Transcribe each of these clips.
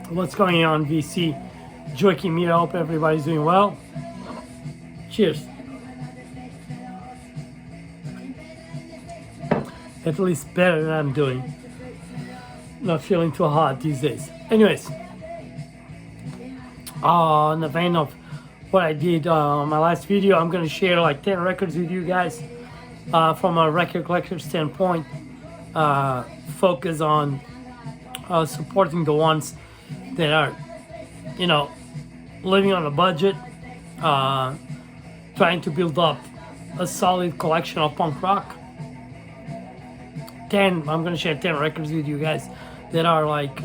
What's going on, VC? Joking me. I hope everybody's doing well. Cheers. At least better than I'm doing. Not feeling too hot these days. Anyways, in the vein of what I did on my last video, I'm gonna share like 10 records with you guys from a record collector standpoint. Focus on supporting the ones that are, living on a budget, trying to build up a solid collection of punk rock. I'm gonna share 10 records with you guys that are like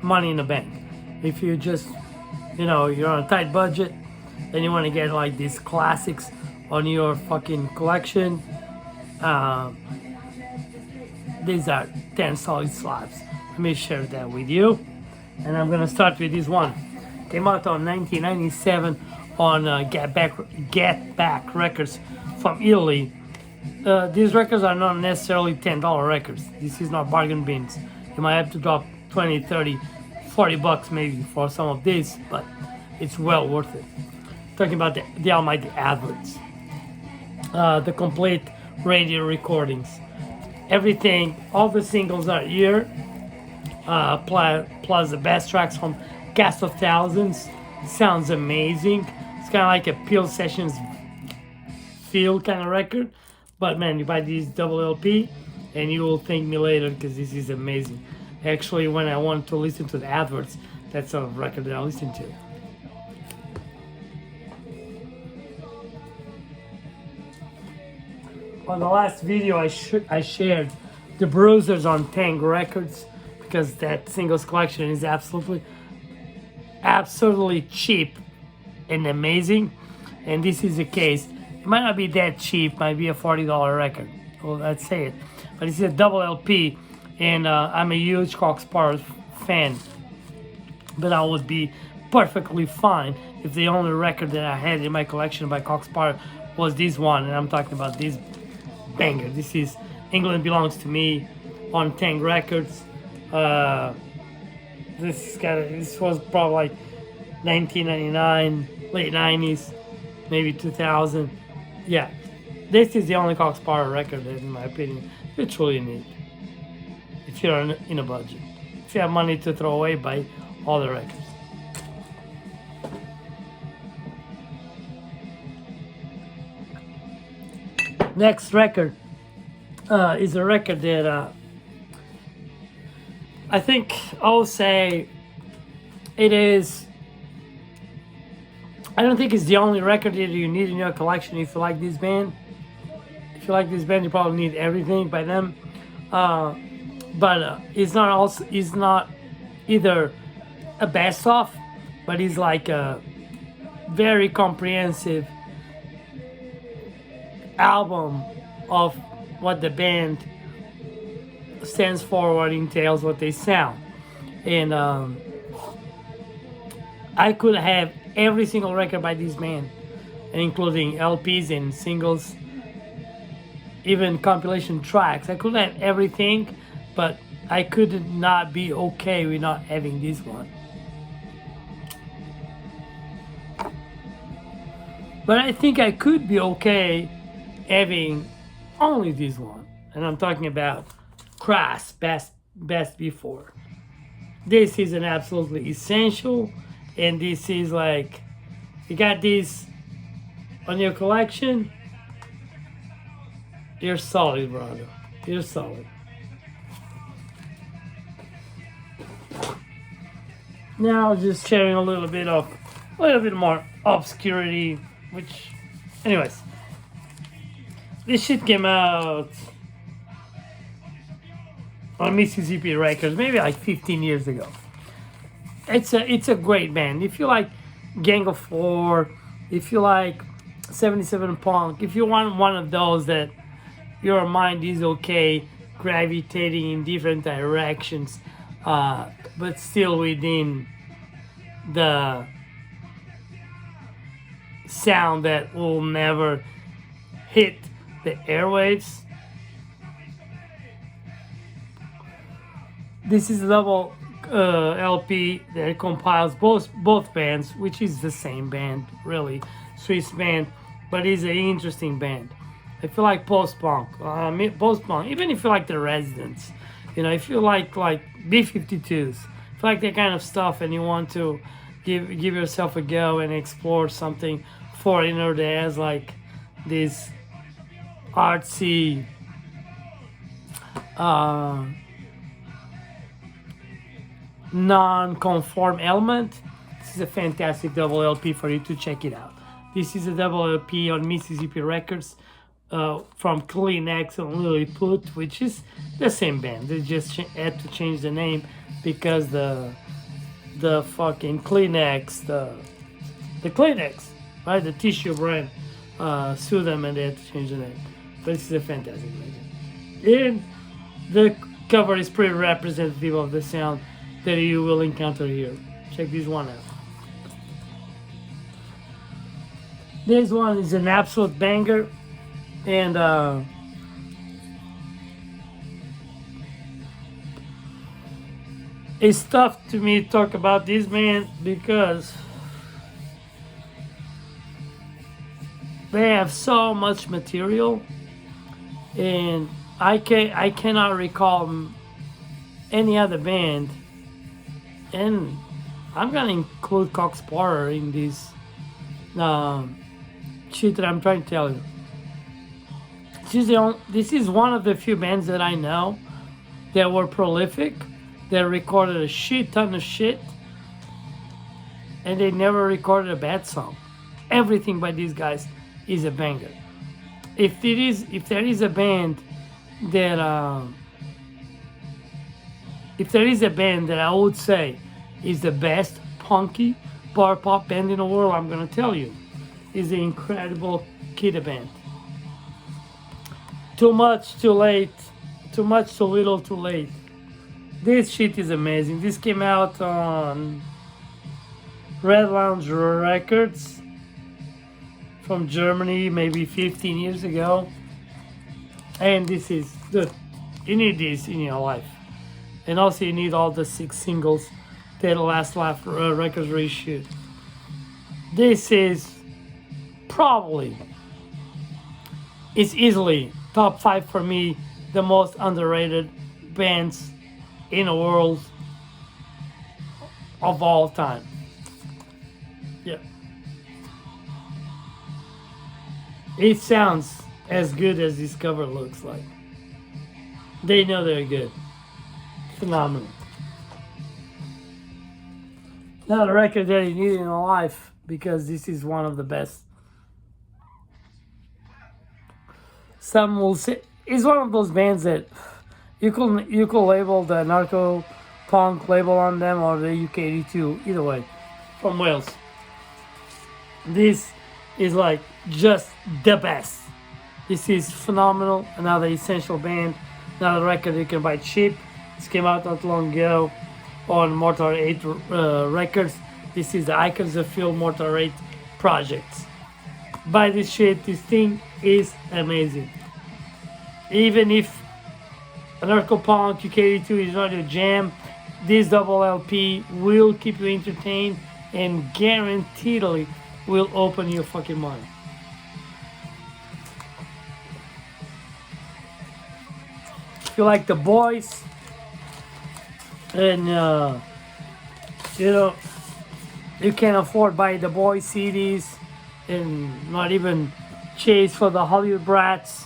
money in the bank. If you just, you're on a tight budget and you want to get like these classics on your fucking collection, these are 10 solid slabs. Let me share that with you. And I'm gonna start with this one. Came out on 1997 on Get Back Records from Italy. These records are not necessarily $10 records. This is not bargain bins. You might have to drop 20, 30, 40 bucks maybe for some of these, but it's well worth it. Talking about the almighty Adverts. The complete radio recordings. Everything, all the singles are here, plus the best tracks from Cast of Thousands. Sounds amazing. It's kind of like a Peel Sessions feel kind of record. But man, you buy this double LP and you will thank me later because this is amazing. Actually, when I want to listen to the Adverts, that's a record that I listen to. On the last video, I shared the Bruisers on Tang Records because that singles collection is absolutely cheap and amazing. And this is the case. It might not be that cheap, might be a $40 record. Well, let's say it. But it's a double LP, and I'm a huge Sparrer fan. But I would be perfectly fine if the only record that I had in my collection by Sparrer was this one, and I'm talking about this banger. This is England Belongs to Me on Tang Records. This was probably like 1999, late 90s, maybe 2000. Yeah, this is the only Sparrer record that, in my opinion, you truly need. If you're in a budget, if you have money to throw away, buy all the records. Next record is a record that I think I'll say it is. I don't think it's the only record that you need in your collection if you like this band. If you like this band, you probably need everything by them. But it's not either a best of, but it's like a very comprehensive album of what the band stands for, what entails, what they sound. And I could have every single record by this band, including LPs and singles, even compilation tracks. I could have everything, but I could not be okay with not having this one. But I think I could be okay having only this one. And I'm talking about Crass, Best Before. This is an absolutely essential, and this is like, you got this on your collection, you're solid, brother. You're solid. Now just sharing a little bit more obscurity, which, anyways, this shit came out on Mississippi Records maybe like 15 years ago. It's a great band. If you like Gang of Four, if you like 77 Punk, if you want one of those that your mind is okay gravitating in different directions, but still within the sound that will never hit the airwaves. This is a double LP that compiles both bands, which is the same band, really, Swiss band, but it's an interesting band. I feel like post-punk, post-punk, even if you like the Residents, if you like B-52s, if you like that kind of stuff and you want to give yourself a go and explore something foreigner that has like this artsy non-conform element, this is a fantastic double LP for you to check it out. This is a double LP on Mississippi Records from Kleenex and Lilliput, which is the same band. They just had to change the name because the fucking Kleenex, the Kleenex, right, the tissue brand sued them and they had to change the name. But this is a fantastic record. And the cover is pretty representative of the sound that you will encounter here. Check this one out. This one is an absolute banger, and it's tough to me to talk about this band because they have so much material, and I cannot recall any other band, and I'm gonna include Sparrer in this shit that I'm trying to tell you. This is one of the few bands that I know that were prolific, that recorded a shit ton of shit, and they never recorded a bad song. Everything by these guys is a banger. If there is a band that I would say is the best punky power pop band in the world, I'm gonna tell you, is the incredible Kidda band. Too much, too late. Too much, too little, too late. This shit is amazing. This came out on Red Lounge Records from Germany maybe 15 years ago. And this is, dude, you need this in your life. And also you need all the 6 singles that Last Laugh Records reissued. This is probably, it's easily top 5 for me, the most underrated bands in the world of all time. Yeah. It sounds as good as this cover looks like. They know they're good. Phenomenal. Not a record that you need in your life, because this is one of the best. Some will say it's one of those bands that you could label the narco punk label on them or the UK82, either way, from Wales. This is like just the best. This is phenomenal. Another essential band, another record you can buy cheap. This came out not long ago on Mortar 8 Records. This is the Icons of Field Mortar 8 projects. Buy this shit. This thing is amazing. Even if anarcho-punk UK82 is not your jam, this double LP will keep you entertained and guaranteedly will open your fucking mind. If you like the boys and you can afford buy the boys CDs and not even chase for the Hollywood Brats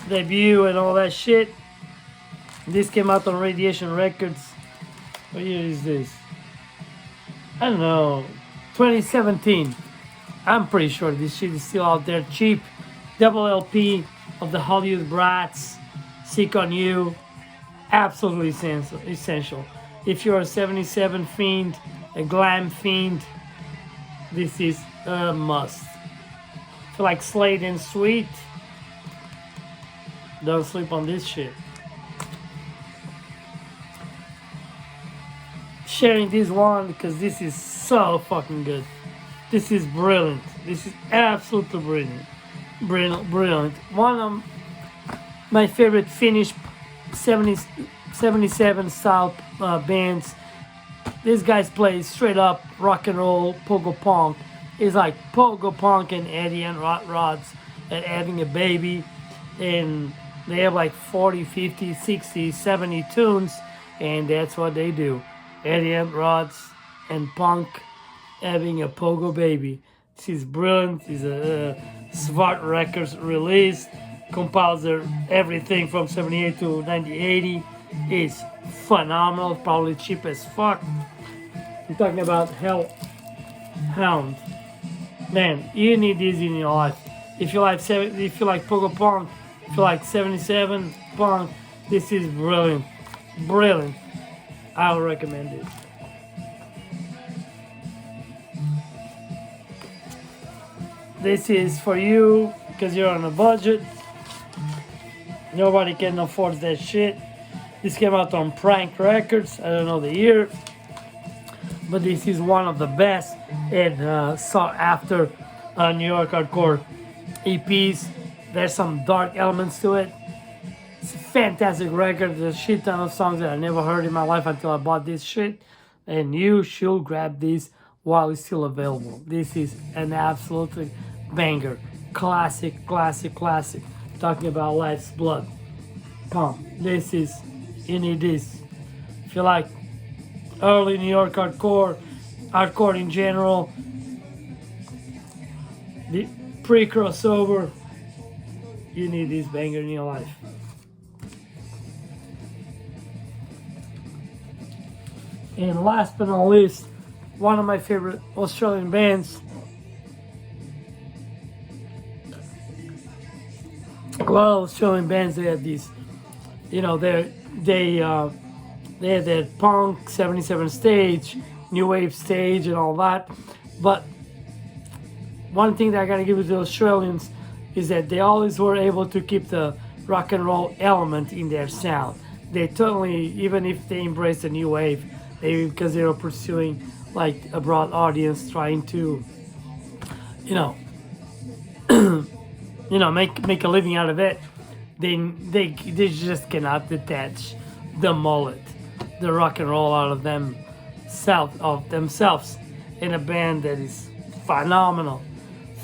debut and all that shit. This came out on Radiation Records. What year is this? I don't know, 2017. I'm pretty sure this shit is still out there cheap. Double LP of the Hollywood Brats, Sick on You. Absolutely essential. If you're a 77 fiend, a glam fiend, this is a must. If you like Slade and Sweet, don't sleep on this shit. Sharing this one because this is so fucking good. This is brilliant. This is absolutely brilliant. Brilliant. One of my favorite Finnish 77 style bands. These guys play straight up rock and roll pogo punk. It's like pogo punk and Eddie and Rot Rods and having a baby. And they have like 40, 50, 60, 70 tunes. And that's what they do. Eddie and Rods and punk having a pogo baby. This is brilliant. This is a Svart Records release. Compiles their everything from 78 to 1980. It's phenomenal. Probably cheap as fuck. I'm talking about Hellhound. Man, you need this in your life. If you like pogo punk, if you like 77 punk, this is brilliant. Brilliant. I would recommend it. This is for you because you're on a budget. Nobody can afford that shit. This came out on Prank Records. I don't know the year. But this is one of the best and sought after New York hardcore EPs. There's some dark elements to it. It's a fantastic record. There's a shit ton of songs that I never heard in my life until I bought this shit. And you should grab this while it's still available. This is an absolutely banger. Classic, classic, classic. Talking about life's blood. Come, this is, you need this. If you like early New York hardcore in general, the pre-crossover, you need this banger in your life. And last but not least, one of my favorite Australian bands. A lot of Australian bands, they have these, they have that punk 77 stage, new wave stage and all that. But one thing that I gotta give to the Australians is that they always were able to keep the rock and roll element in their sound. They totally, even if they embrace the new wave, maybe because they were pursuing like a broad audience, trying to, make a living out of it. They just cannot detach the mullet, the rock and roll out of themselves in a band that is phenomenal,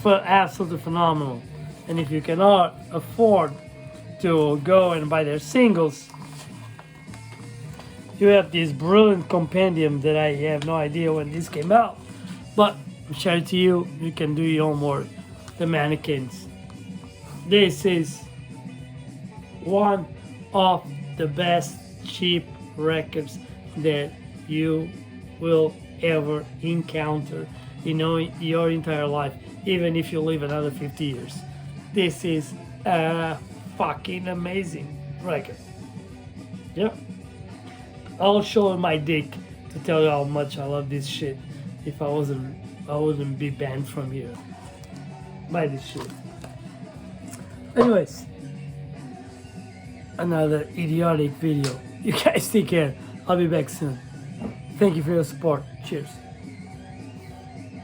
absolutely phenomenal. And if you cannot afford to go and buy their singles, you have this brilliant compendium that I have no idea when this came out, but I'm sharing to you. You can do your own work. The Mannequins. This is one of the best cheap records that you will ever encounter in your entire life, even if you live another 50 years. This is a fucking amazing record. Yep. I'll show my dick to tell you how much I love this shit. If I wouldn't be banned from here. Buy this shit. Anyways, another idiotic video. You guys take care. I'll be back soon. Thank you for your support. Cheers.